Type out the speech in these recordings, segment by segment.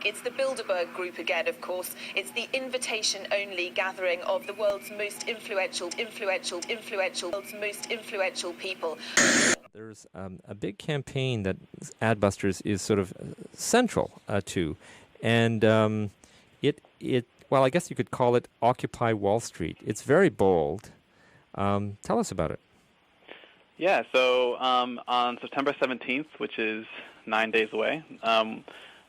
It's the Bilderberg Group again, of course. It's the invitation-only gathering of the world's most influential people. There's a big campaign that Adbusters is sort of central to, and well, I guess you could call it Occupy Wall Street. It's very bold. Tell us about it. Yeah, so on September 17th, which is 9 days away,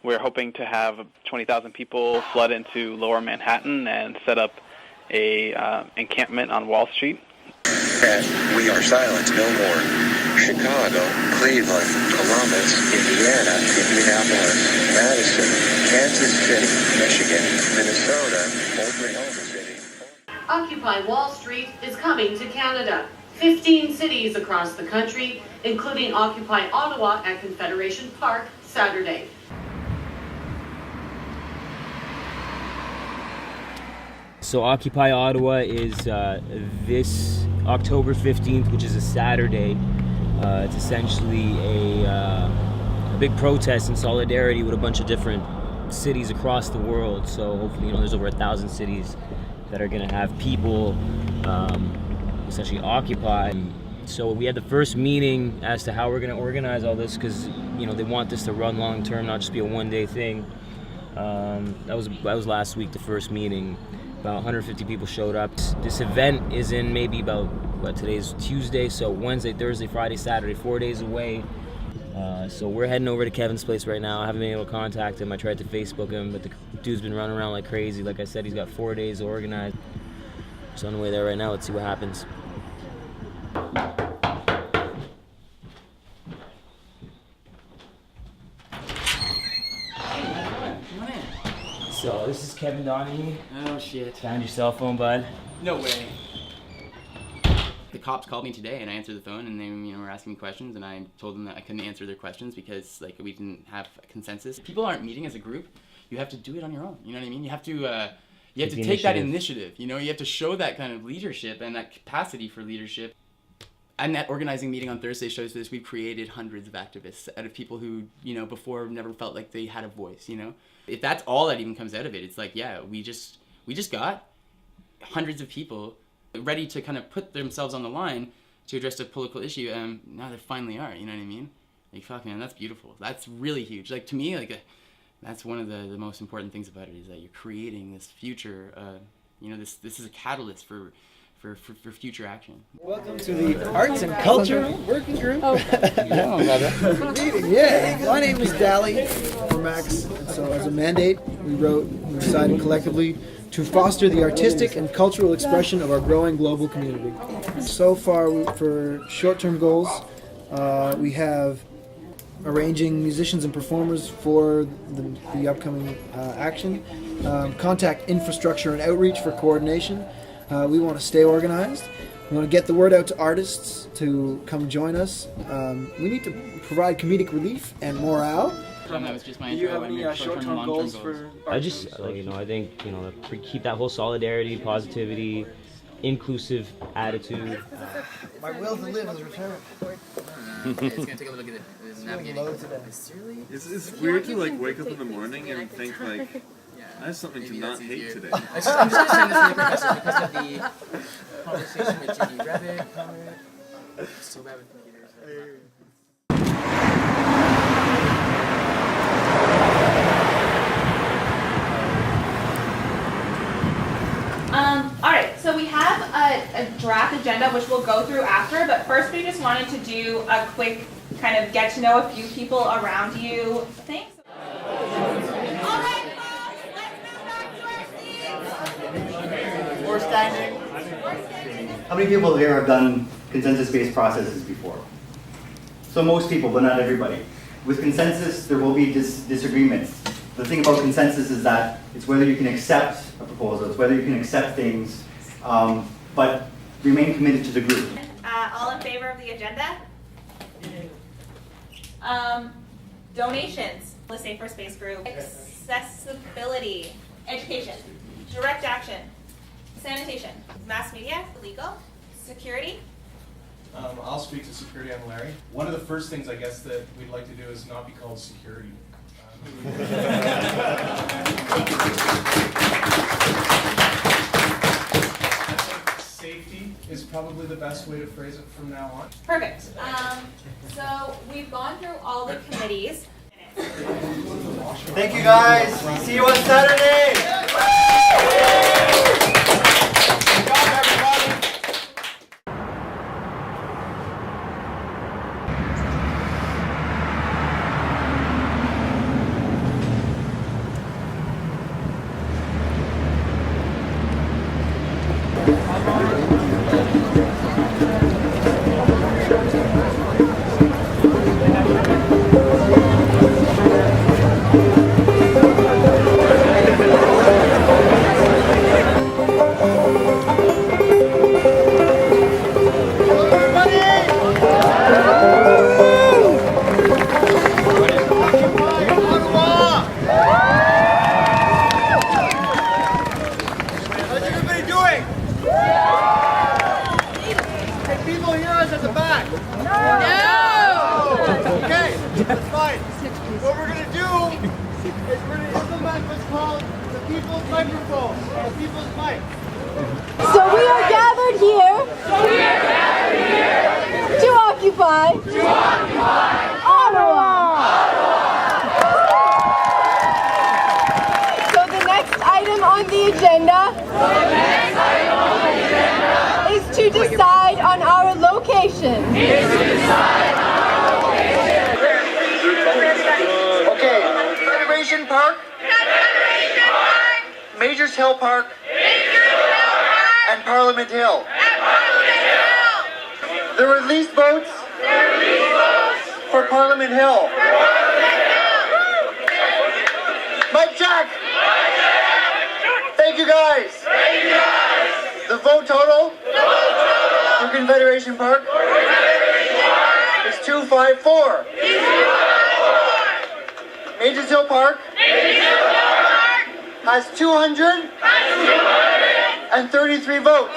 we're hoping to have 20,000 people flood into Lower Manhattan and set up a encampment on Wall Street. And we are silent no more. Chicago, Cleveland, Columbus, Indiana, Indianapolis, Madison, Kansas City, Michigan, Minnesota, Oklahoma City. Occupy Wall Street is coming to Canada. 15 cities across the country, including Occupy Ottawa at Confederation Park Saturday. So Occupy Ottawa is this October 15th, which is a Saturday. It's essentially a big protest in solidarity with a bunch of different cities across the world. So hopefully, there's over 1,000 cities that are going to have people essentially occupy. So we had the first meeting as to how we're going to organize all this, because they want this to run long term, not just be a one-day thing. That was last week, the first meeting. About 150 people showed up. This event is in maybe about, today's Tuesday, so Wednesday, Thursday, Friday, Saturday, 4 days away. So we're heading over to Kevin's place right now. I haven't been able to contact him. I tried to Facebook him, but the dude's been running around like crazy. Like I said, he's got 4 days organized. So on the way there right now, let's see what happens. So this is Kevin Donahue. Oh shit. Found your cell phone, bud. No way. The cops called me today and I answered the phone and they were asking me questions, and I told them that I couldn't answer their questions because we didn't have a consensus. People aren't meeting as a group. You have to do it on your own. You know what I mean? You have to take that initiative. You have to show that kind of leadership and that capacity for leadership. And that organizing meeting on Thursday shows this. We've created hundreds of activists out of people who, before never felt like they had a voice, If that's all that even comes out of it, it's we just got hundreds of people ready to kind of put themselves on the line to address a political issue, and now they finally are, you know what I mean? Fuck, man, that's beautiful. That's really huge. To me, that's one of the most important things about it, is that you're creating this future, this is a catalyst for future action. Welcome to the Arts and Culture Working Group. Meeting. Yeah, my name is Dali for Max. So as a mandate, we decided collectively to foster the artistic and cultural expression of our growing global community. So far, for short-term goals, we have arranging musicians and performers for the upcoming action, contact infrastructure and outreach for coordination. We want to stay organized. We want to get the word out to artists to come join us. We need to provide comedic relief and morale. That was just my intro. Do you have any short-term goals for artists? I think, keep that whole solidarity, positivity, inclusive attitude. My will to live is returned. It's going to take a little bit of navigating. It's weird to wake up in the morning and think I have something to not hate today. I'm just saying this to the professor because of the conversation with Jimmy Revick. So bad with computers. Alright, so we have a draft agenda which we'll go through after, but first we just wanted to do a quick kind of get to know a few people around you thing. We're standing. How many people here have done consensus-based processes before? So most people, but not everybody. With consensus, there will be disagreements. The thing about consensus is that it's whether you can accept a proposal, it's whether you can accept things, but remain committed to the group. All in favor of the agenda? Donations. The Safer Space Group. Accessibility. Education. Direct action. Sanitation. Mass media. Legal. Security. I'll speak to security. I'm Larry. One of the first things I guess that we'd like to do is not be called security. Safety is probably the best way to phrase it from now on. Perfect. So we've gone through all the committees. Thank you guys. See you on Saturday. Good job, everybody. What we're going to do is we're going to implement what's called the people's microphone, the people's mic. So we are gathered here. To occupy. Ottawa. So the next item on the agenda is to decide on our location. Okay, Federation Park, Majors Hill Park, and Parliament Hill. The release votes for Parliament Hill. Mike Jack! Thank you guys! The vote total for Confederation Park is 254. Majors Hill Park has 233 votes.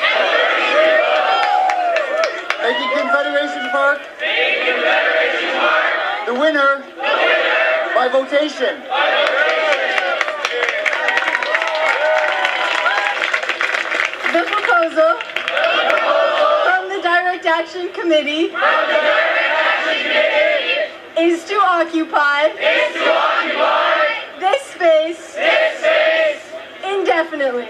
Making Confederation Park the winner by votation. The proposal from the Direct Action Committee is to occupy this space indefinitely.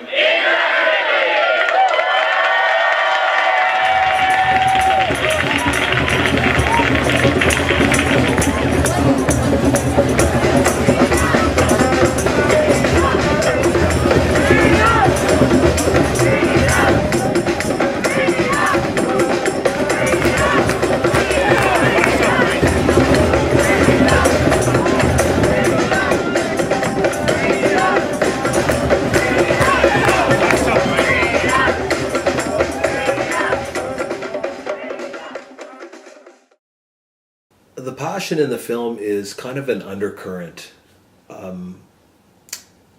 The passion in the film is kind of an undercurrent.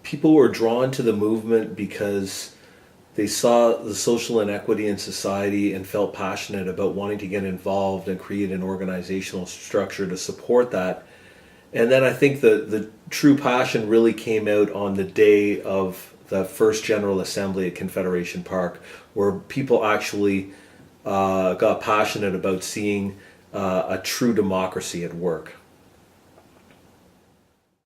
People were drawn to the movement because they saw the social inequity in society and felt passionate about wanting to get involved and create an organizational structure to support that. And then I think the true passion really came out on the day of the first General Assembly at Confederation Park, where people actually got passionate about seeing a true democracy at work.